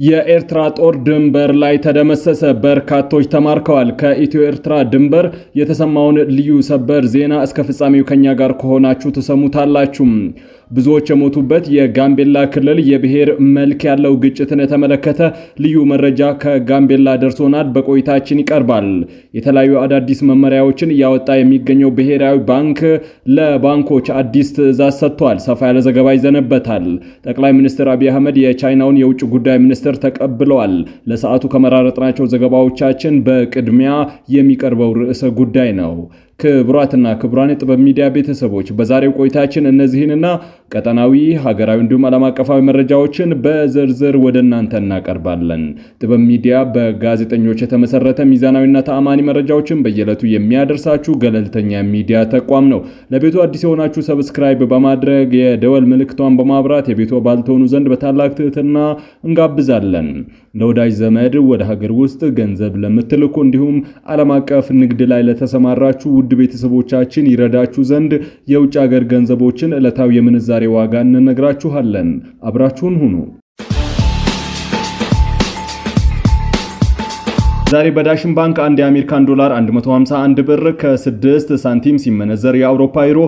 የኤርትራ ጦር ድንበር ላይ ተደመሰሰ። በርካቶች ተማርከዋል። ከኢትዮ ኤርትራ ድንበር የተሰማውን ልዩ ሰበር ዜና እስከ ፍጻሜው ከኛ ጋር ከሆናችሁ ተሰሙታላችሁ። ብዙዎች የሞቱበት የጋምቤላ ክልል የብሔር መልክ ያለው ግጭትን የተመለከተ ልዩ መረጃ ከጋምቤላ ደርሶናል። በቆይታችን ይቀርባል። የተለያዩ አዳዲስ መመሪያዎችን እያወጣ የሚገኘው ብሔራዊ ባንክ ለባንኮች አዲስ ትዕዛዝ ሰጥቷል። ሰፋ ያለ ዘገባ ይዘነበታል። ጠቅላይ ሚኒስትር አብይ አህመድ የቻይናውን የውጭ ጉዳይ ሚኒስትር ተቀብለዋል። ለሰዓቱ ከመራረጥናቸው ዘገባዎቻችን በቅድሚያ የሚቀርበው ርዕሰ ጉዳይ ነው። ክቡራትና ክቡራን የጥበብ ሚዲያ ቤተሰቦች በዛሬው ቆይታችን እነዚህንና ቀጠናዊ፣ ሀገራዊ እንዲሁም ዓለም አቀፋዊ መረጃዎችን በዝርዝር ወደ እናንተ እናቀርባለን። ጥበብ ሚዲያ በጋዜጠኞች የተመሰረተ ሚዛናዊና ተአማኒ መረጃዎችን በየዕለቱ የሚያደርሳችሁ ገለልተኛ ሚዲያ ተቋም ነው። ለቤቱ አዲስ የሆናችሁ ሰብስክራይብ በማድረግ የደወል ምልክቷን በማብራት የቤቱ አባል ትሆኑ ዘንድ በታላቅ ትህትና እንጋብዛለን። ለወዳጅ ዘመድ ወደ ሀገር ውስጥ ገንዘብ ለምትልኩ እንዲሁም ዓለም አቀፍ ንግድ ላይ ለተሰማራችሁ ውድ ቤተሰቦቻችን ይረዳችሁ ዘንድ የውጭ ሀገር ገንዘቦችን ዕለታዊ የምንዛሬ ዋጋ እንነግራችኋለን። አብራችሁን ሁኑ። ዛሬ በዳሽን ባንክ አንድ የአሜሪካን ዶላር 151 ብር ከ6 ሳንቲም ሲመነዘር የአውሮፓ ዩሮ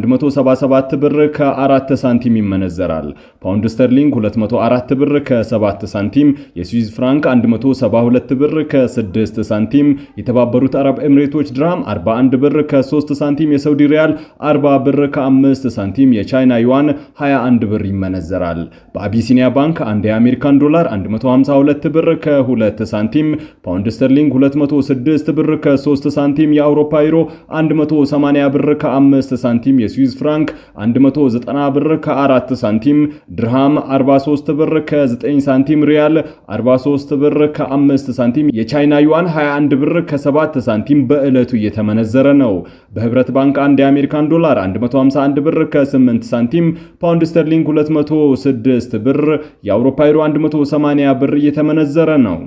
177 ብር ከ4 ሳንቲም ይመነዘራል። ፓውንድ ስተርሊንግ 204 ብር ከ7 ሳንቲም፣ የስዊዝ ፍራንክ 172 ብር ከ6 ሳንቲም፣ የተባበሩት አረብ ኤምሬቶች ድርሃም 41 ብር ከ3 ሳንቲም፣ የሳውዲ ሪያል 40 ብር ከ5 ሳንቲም፣ የቻይና ዩዋን 21 ብር ይመነዘራል። በአቢሲኒያ ባንክ አንድ የአሜሪካን ዶላር 152 ብር ከ2 ሳንቲም፣ ፓውንድ ስተርሊንግ 206 ብር ከ3 ሳንቲም፣ የአውሮፓ ዩሮ 180 ብር ከ5 ሳንቲም፣ የስዊዝ ፍራንክ 190 ብር ከ4 ሳንቲም፣ ድርሃም 43 ብር ከ9 ሳንቲም፣ ሪያል 43 ብር ከ5 ሳንቲም፣ የቻይና ዩዋን 21 ብር ከ7 ሳንቲም በዕለቱ እየተመነዘረ ነው። በህብረት ባንክ አንድ የአሜሪካን ዶላር 151 ብር ከ8 ሳንቲም፣ ፓውንድ ስተርሊንግ 206 ብር፣ የአውሮፓ ዩሮ 180 ብር እየተመነዘረ ነው።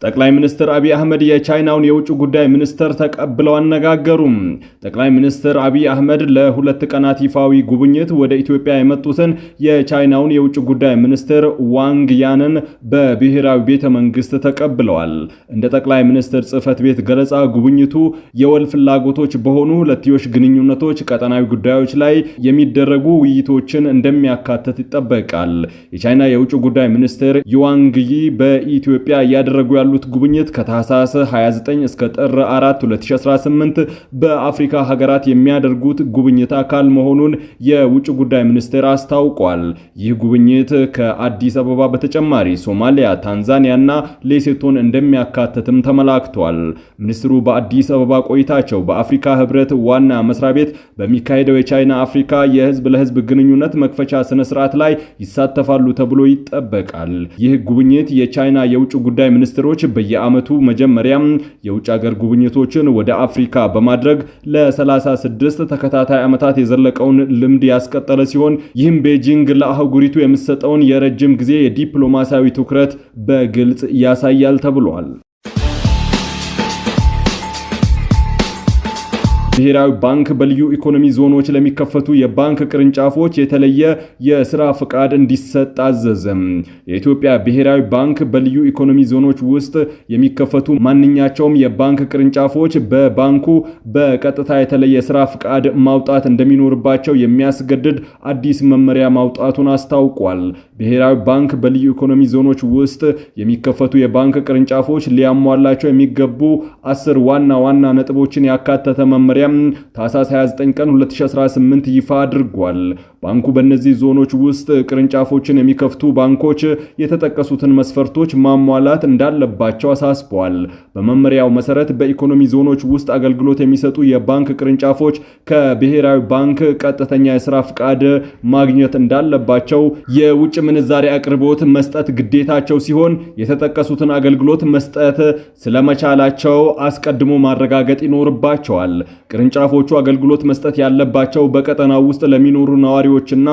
ጠቅላይ ሚኒስትር አብይ አህመድ የቻይናውን የውጭ ጉዳይ ሚኒስትር ተቀብለው አነጋገሩ። ጠቅላይ ሚኒስትር አብይ አህመድ ለሁለት ቀናት ይፋዊ ጉብኝት ወደ ኢትዮጵያ የመጡትን የቻይናውን የውጭ ጉዳይ ሚኒስትር ዋንግ ያንን በብሔራዊ ቤተ መንግስት ተቀብለዋል። እንደ ጠቅላይ ሚኒስትር ጽህፈት ቤት ገለጻ ጉብኝቱ የወል ፍላጎቶች በሆኑ ሁለትዮሽ ግንኙነቶች፣ ቀጠናዊ ጉዳዮች ላይ የሚደረጉ ውይይቶችን እንደሚያካትት ይጠበቃል። የቻይና የውጭ ጉዳይ ሚኒስትር ዋንግ ይ በኢትዮጵያ እያደረጉ ያሉት ጉብኝት ከታህሳስ 29 እስከ ጥር 4 2018 በአፍሪካ ሀገራት የሚያደርጉት ጉብኝት አካል መሆኑን የውጭ ጉዳይ ሚኒስቴር አስታውቋል። ይህ ጉብኝት ከአዲስ አበባ በተጨማሪ ሶማሊያ፣ ታንዛኒያና ሌሴቶን እንደሚያካትትም ተመላክቷል። ሚኒስትሩ በአዲስ አበባ ቆይታቸው በአፍሪካ ህብረት ዋና መስሪያ ቤት በሚካሄደው የቻይና አፍሪካ የህዝብ ለህዝብ ግንኙነት መክፈቻ ስነ ስርዓት ላይ ይሳተፋሉ ተብሎ ይጠበቃል። ይህ ጉብኝት የቻይና የውጭ ጉዳይ ሚኒስትሮች በየዓመቱ መጀመሪያም የውጭ ሀገር ጉብኝቶችን ወደ አፍሪካ በማድረግ ለ36 ተከታታይ ዓመታት የዘለቀውን ልምድ ያስቀጠለ ሲሆን ይህም ቤጂንግ ለአህጉሪቱ የምትሰጠውን የረጅም ጊዜ የዲፕሎማሲያዊ ትኩረት በግልጽ ያሳያል ተብሏል። ብሔራዊ ባንክ በልዩ ኢኮኖሚ ዞኖች ለሚከፈቱ የባንክ ቅርንጫፎች የተለየ የሥራ ፍቃድ እንዲሰጥ አዘዘም። የኢትዮጵያ ብሔራዊ ባንክ በልዩ ኢኮኖሚ ዞኖች ውስጥ የሚከፈቱ ማንኛቸውም የባንክ ቅርንጫፎች በባንኩ በቀጥታ የተለየ ሥራ ፍቃድ ማውጣት እንደሚኖርባቸው የሚያስገድድ አዲስ መመሪያ ማውጣቱን አስታውቋል። ብሔራዊ ባንክ በልዩ ኢኮኖሚ ዞኖች ውስጥ የሚከፈቱ የባንክ ቅርንጫፎች ሊያሟላቸው የሚገቡ 10 ዋና ዋና ነጥቦችን ያካተተ መመሪያ ታህሳስ 29 ቀን 2018 ይፋ አድርጓል። ባንኩ በእነዚህ ዞኖች ውስጥ ቅርንጫፎችን የሚከፍቱ ባንኮች የተጠቀሱትን መስፈርቶች ማሟላት እንዳለባቸው አሳስቧል። በመመሪያው መሰረት በኢኮኖሚ ዞኖች ውስጥ አገልግሎት የሚሰጡ የባንክ ቅርንጫፎች ከብሔራዊ ባንክ ቀጥተኛ የሥራ ፍቃድ ማግኘት እንዳለባቸው፣ የውጭ ምንዛሪ አቅርቦት መስጠት ግዴታቸው ሲሆን የተጠቀሱትን አገልግሎት መስጠት ስለመቻላቸው አስቀድሞ ማረጋገጥ ይኖርባቸዋል። ቅርንጫፎቹ አገልግሎት መስጠት ያለባቸው በቀጠናው ውስጥ ለሚኖሩ ነዋሪዎችና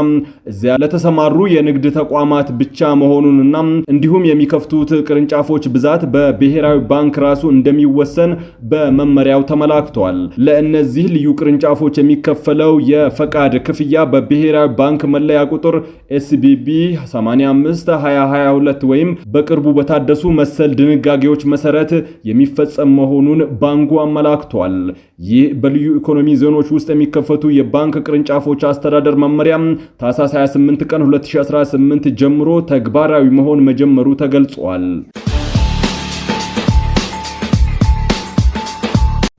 እዚያ ለተሰማሩ የንግድ ተቋማት ብቻ መሆኑንና እንዲሁም የሚከፍቱት ቅርንጫፎች ብዛት በብሔራዊ ባንክ ራሱ እንደሚወሰን በመመሪያው ተመላክቷል። ለእነዚህ ልዩ ቅርንጫፎች የሚከፈለው የፈቃድ ክፍያ በብሔራዊ ባንክ መለያ ቁጥር SBB 85/2022 ወይም በቅርቡ በታደሱ መሰል ድንጋጌዎች መሰረት የሚፈጸም መሆኑን ባንኩ አመላክቷል። ይህ በልዩ ኢኮኖሚ ዞኖች ውስጥ የሚከፈቱ የባንክ ቅርንጫፎች አስተዳደር መመሪያ ታህሳስ 28 ቀን 2018 ጀምሮ ተግባራዊ መሆን መጀመሩ ተገልጿል።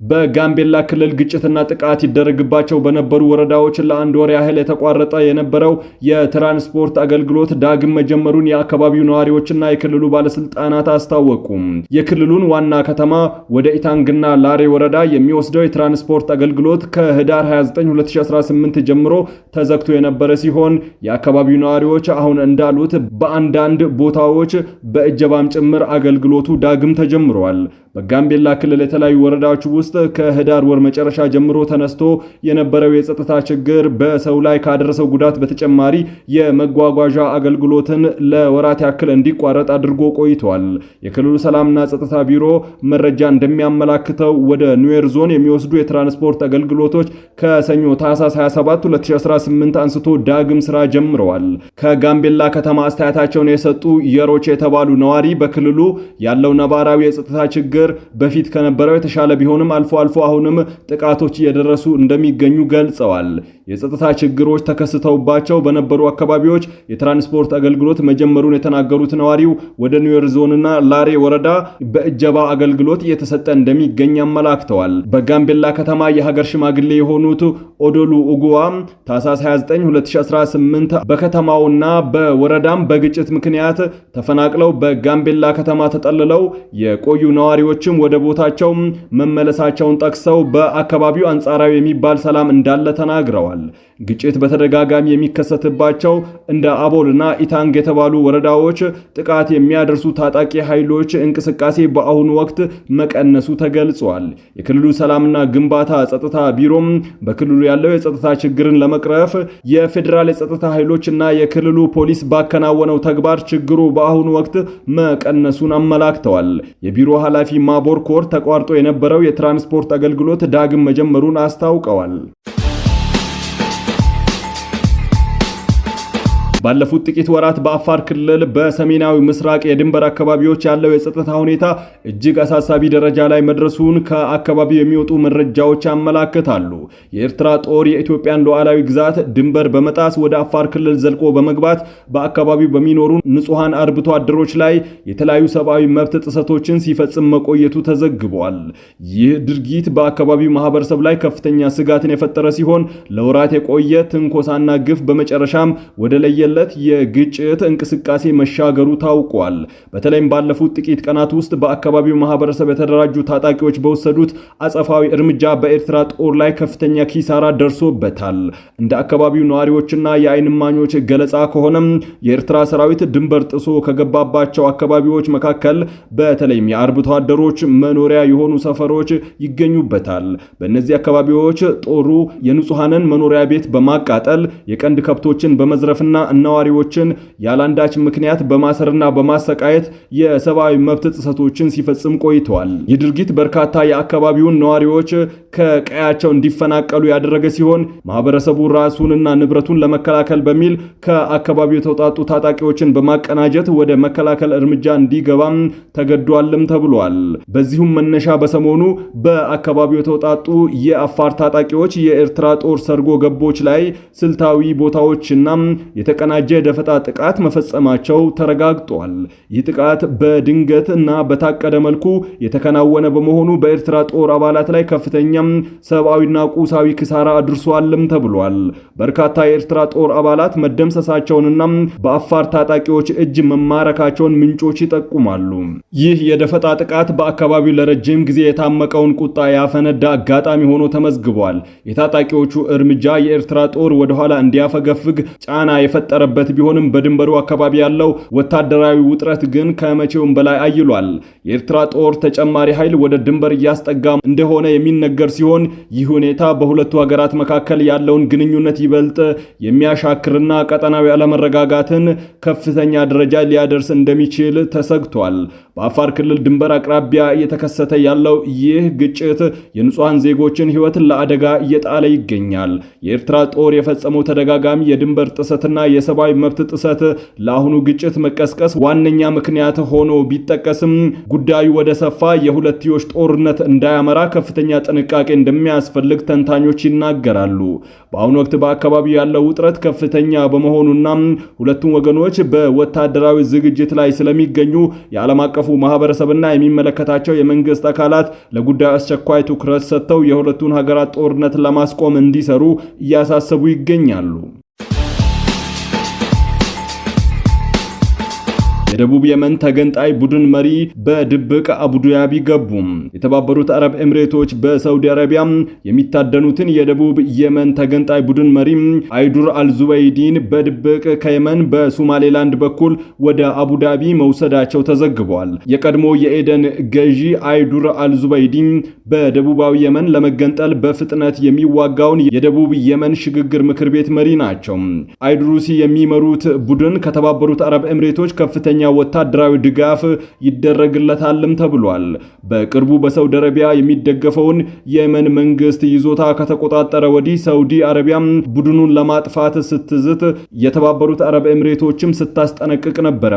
በጋምቤላ ክልል ግጭትና ጥቃት ይደረግባቸው በነበሩ ወረዳዎች ለአንድ ወር ያህል የተቋረጠ የነበረው የትራንስፖርት አገልግሎት ዳግም መጀመሩን የአካባቢው ነዋሪዎችና የክልሉ ባለስልጣናት አስታወቁ። የክልሉን ዋና ከተማ ወደ ኢታንግና ላሬ ወረዳ የሚወስደው የትራንስፖርት አገልግሎት ከህዳር 29 2018 ጀምሮ ተዘግቶ የነበረ ሲሆን የአካባቢው ነዋሪዎች አሁን እንዳሉት በአንዳንድ ቦታዎች በእጀባም ጭምር አገልግሎቱ ዳግም ተጀምሯል። በጋምቤላ ክልል የተለያዩ ወረዳዎች ውስጥ ከህዳር ወር መጨረሻ ጀምሮ ተነስቶ የነበረው የጸጥታ ችግር በሰው ላይ ካደረሰው ጉዳት በተጨማሪ የመጓጓዣ አገልግሎትን ለወራት ያክል እንዲቋረጥ አድርጎ ቆይቷል። የክልሉ ሰላምና ጸጥታ ቢሮ መረጃ እንደሚያመላክተው ወደ ኑዌር ዞን የሚወስዱ የትራንስፖርት አገልግሎቶች ከሰኞ ታህሳስ 27 2018 አንስቶ ዳግም ስራ ጀምረዋል። ከጋምቤላ ከተማ አስተያየታቸውን የሰጡ የሮች የተባሉ ነዋሪ በክልሉ ያለው ነባራዊ የጸጥታ ችግር በፊት ከነበረው የተሻለ ቢሆንም አልፎ አልፎ አሁንም ጥቃቶች እየደረሱ እንደሚገኙ ገልጸዋል። የጸጥታ ችግሮች ተከስተውባቸው በነበሩ አካባቢዎች የትራንስፖርት አገልግሎት መጀመሩን የተናገሩት ነዋሪው ወደ ኑዌር ዞንና ላሬ ወረዳ በእጀባ አገልግሎት እየተሰጠ እንደሚገኝ አመላክተዋል። በጋምቤላ ከተማ የሀገር ሽማግሌ የሆኑት ኦዶሉ ኡጉዋ ታህሳስ 29 2018 በከተማውና በወረዳም በግጭት ምክንያት ተፈናቅለው በጋምቤላ ከተማ ተጠልለው የቆዩ ነዋሪዎችም ወደ ቦታቸው መመለሳቸውን ጠቅሰው በአካባቢው አንጻራዊ የሚባል ሰላም እንዳለ ተናግረዋል። ግጭት በተደጋጋሚ የሚከሰትባቸው እንደ አቦልና ኢታንግ የተባሉ ወረዳዎች ጥቃት የሚያደርሱ ታጣቂ ኃይሎች እንቅስቃሴ በአሁኑ ወቅት መቀነሱ ተገልጿል። የክልሉ ሰላምና ግንባታ ጸጥታ ቢሮም በክልሉ ያለው የጸጥታ ችግርን ለመቅረፍ የፌዴራል የጸጥታ ኃይሎችና የክልሉ ፖሊስ ባከናወነው ተግባር ችግሩ በአሁኑ ወቅት መቀነሱን አመላክተዋል። የቢሮ ኃላፊ ማቦር ኮር ተቋርጦ የነበረው የትራንስፖርት አገልግሎት ዳግም መጀመሩን አስታውቀዋል። ባለፉት ጥቂት ወራት በአፋር ክልል በሰሜናዊ ምስራቅ የድንበር አካባቢዎች ያለው የጸጥታ ሁኔታ እጅግ አሳሳቢ ደረጃ ላይ መድረሱን ከአካባቢው የሚወጡ መረጃዎች ያመላክታሉ። የኤርትራ ጦር የኢትዮጵያን ሉዓላዊ ግዛት ድንበር በመጣስ ወደ አፋር ክልል ዘልቆ በመግባት በአካባቢው በሚኖሩ ንጹሃን አርብቶ አደሮች ላይ የተለያዩ ሰብአዊ መብት ጥሰቶችን ሲፈጽም መቆየቱ ተዘግቧል። ይህ ድርጊት በአካባቢው ማህበረሰብ ላይ ከፍተኛ ስጋትን የፈጠረ ሲሆን ለወራት የቆየ ትንኮሳና ግፍ በመጨረሻም ወደ ለየ የግጭት እንቅስቃሴ መሻገሩ ታውቋል። በተለይም ባለፉት ጥቂት ቀናት ውስጥ በአካባቢው ማህበረሰብ የተደራጁ ታጣቂዎች በወሰዱት አጸፋዊ እርምጃ በኤርትራ ጦር ላይ ከፍተኛ ኪሳራ ደርሶበታል። እንደ አካባቢው ነዋሪዎችና የዓይን እማኞች ገለጻ ከሆነም የኤርትራ ሰራዊት ድንበር ጥሶ ከገባባቸው አካባቢዎች መካከል በተለይም የአርብቶ አደሮች መኖሪያ የሆኑ ሰፈሮች ይገኙበታል። በእነዚህ አካባቢዎች ጦሩ የንጹሃንን መኖሪያ ቤት በማቃጠል የቀንድ ከብቶችን በመዝረፍና ነዋሪዎችን ያላንዳች ምክንያት በማሰርና በማሰቃየት የሰብአዊ መብት ጥሰቶችን ሲፈጽም ቆይተዋል። ይህ ድርጊት በርካታ የአካባቢውን ነዋሪዎች ከቀያቸው እንዲፈናቀሉ ያደረገ ሲሆን ማህበረሰቡ ራሱንና ንብረቱን ለመከላከል በሚል ከአካባቢው የተውጣጡ ታጣቂዎችን በማቀናጀት ወደ መከላከል እርምጃ እንዲገባም ተገዷልም ተብሏል። በዚሁም መነሻ በሰሞኑ በአካባቢው የተውጣጡ የአፋር ታጣቂዎች የኤርትራ ጦር ሰርጎ ገቦች ላይ ስልታዊ ቦታዎችና የተቀናጀ ደፈጣ ጥቃት መፈጸማቸው ተረጋግጧል። ይህ ጥቃት በድንገት እና በታቀደ መልኩ የተከናወነ በመሆኑ በኤርትራ ጦር አባላት ላይ ከፍተኛ ሰብአዊና ቁሳዊ ኪሳራ አድርሷልም ተብሏል። በርካታ የኤርትራ ጦር አባላት መደምሰሳቸውንና በአፋር ታጣቂዎች እጅ መማረካቸውን ምንጮች ይጠቁማሉ። ይህ የደፈጣ ጥቃት በአካባቢው ለረጅም ጊዜ የታመቀውን ቁጣ ያፈነዳ አጋጣሚ ሆኖ ተመዝግቧል። የታጣቂዎቹ እርምጃ የኤርትራ ጦር ወደኋላ እንዲያፈገፍግ ጫና የፈጠረ የተፈጠረበት ቢሆንም በድንበሩ አካባቢ ያለው ወታደራዊ ውጥረት ግን ከመቼውም በላይ አይሏል። የኤርትራ ጦር ተጨማሪ ኃይል ወደ ድንበር እያስጠጋ እንደሆነ የሚነገር ሲሆን ይህ ሁኔታ በሁለቱ ሀገራት መካከል ያለውን ግንኙነት ይበልጥ የሚያሻክርና ቀጠናዊ አለመረጋጋትን ከፍተኛ ደረጃ ሊያደርስ እንደሚችል ተሰግቷል። በአፋር ክልል ድንበር አቅራቢያ እየተከሰተ ያለው ይህ ግጭት የንጹሃን ዜጎችን ሕይወት ለአደጋ እየጣለ ይገኛል። የኤርትራ ጦር የፈጸመው ተደጋጋሚ የድንበር ጥሰትና የሰብአዊ መብት ጥሰት ለአሁኑ ግጭት መቀስቀስ ዋነኛ ምክንያት ሆኖ ቢጠቀስም ጉዳዩ ወደ ሰፋ የሁለትዮሽ ጦርነት እንዳያመራ ከፍተኛ ጥንቃቄ እንደሚያስፈልግ ተንታኞች ይናገራሉ። በአሁኑ ወቅት በአካባቢው ያለው ውጥረት ከፍተኛ በመሆኑና ሁለቱም ወገኖች በወታደራዊ ዝግጅት ላይ ስለሚገኙ የዓለም አቀፉ ማህበረሰብና የሚመለከታቸው የመንግስት አካላት ለጉዳዩ አስቸኳይ ትኩረት ሰጥተው የሁለቱን ሀገራት ጦርነት ለማስቆም እንዲሰሩ እያሳሰቡ ይገኛሉ። የደቡብ የመን ተገንጣይ ቡድን መሪ በድብቅ አቡዳቢ ገቡ። የተባበሩት አረብ ኤምሬቶች በሳውዲ አረቢያ የሚታደኑትን የደቡብ የመን ተገንጣይ ቡድን መሪ አይዱር አልዙበይዲን በድብቅ ከየመን በሶማሌላንድ በኩል ወደ አቡዳቢ መውሰዳቸው ተዘግቧል። የቀድሞ የኤደን ገዢ አይዱር አልዙበይዲን በደቡባዊ የመን ለመገንጠል በፍጥነት የሚዋጋውን የደቡብ የመን ሽግግር ምክር ቤት መሪ ናቸው። አይዱሩሲ የሚመሩት ቡድን ከተባበሩት አረብ ኤምሬቶች ከፍተኛ ወታደራዊ ድጋፍ ይደረግለታልም ተብሏል። በቅርቡ በሳውዲ አረቢያ የሚደገፈውን የየመን መንግስት ይዞታ ከተቆጣጠረ ወዲህ ሳውዲ አረቢያ ቡድኑን ለማጥፋት ስትዝት የተባበሩት አረብ ኤምሬቶችም ስታስጠነቅቅ ነበር።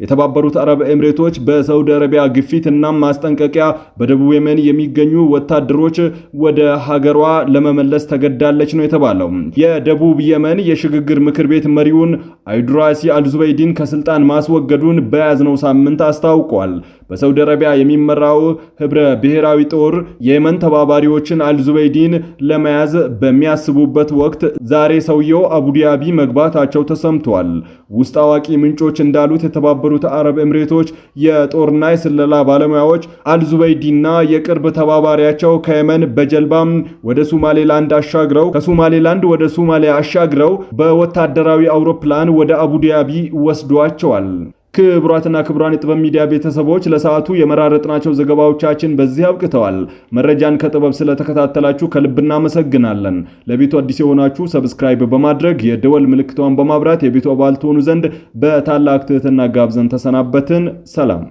የተባበሩት አረብ ኤምሬቶች በሳውዲ አረቢያ ግፊትና ማስጠንቀቂያ በደቡብ የመን የሚገኙ ወታደሮች ወደ ሀገሯ ለመመለስ ተገዳለች ነው የተባለው። የደቡብ የመን የሽግግር ምክር ቤት መሪውን አይዱራሲ አልዙበይዲን ከስልጣን ማስወገዱ በያዝነው ሳምንት አስታውቋል። በሳውዲ አረቢያ የሚመራው ህብረ ብሔራዊ ጦር የየመን ተባባሪዎችን አልዙበይዲን ለመያዝ በሚያስቡበት ወቅት ዛሬ ሰውየው አቡዳቢ መግባታቸው ተሰምቷል። ውስጥ አዋቂ ምንጮች እንዳሉት የተባበሩት አረብ ኤምሬቶች የጦርና የስለላ ባለሙያዎች አልዙበይዲና የቅርብ ተባባሪያቸው ከየመን በጀልባም ወደ ሶማሌላንድ አሻግረው ከሶማሌላንድ ወደ ሶማሊያ አሻግረው በወታደራዊ አውሮፕላን ወደ አቡዳቢ ወስዷቸዋል። ክቡራትና ክቡራን የጥበብ ሚዲያ ቤተሰቦች ለሰዓቱ የመራረጥናቸው ዘገባዎቻችን በዚህ አብቅተዋል። መረጃን ከጥበብ ስለተከታተላችሁ ከልብ እናመሰግናለን። ለቤቱ አዲስ የሆናችሁ ሰብስክራይብ በማድረግ የደወል ምልክቷን በማብራት የቤቱ አባል ትሆኑ ዘንድ በታላቅ ትህትና ጋብዘን ተሰናበትን። ሰላም።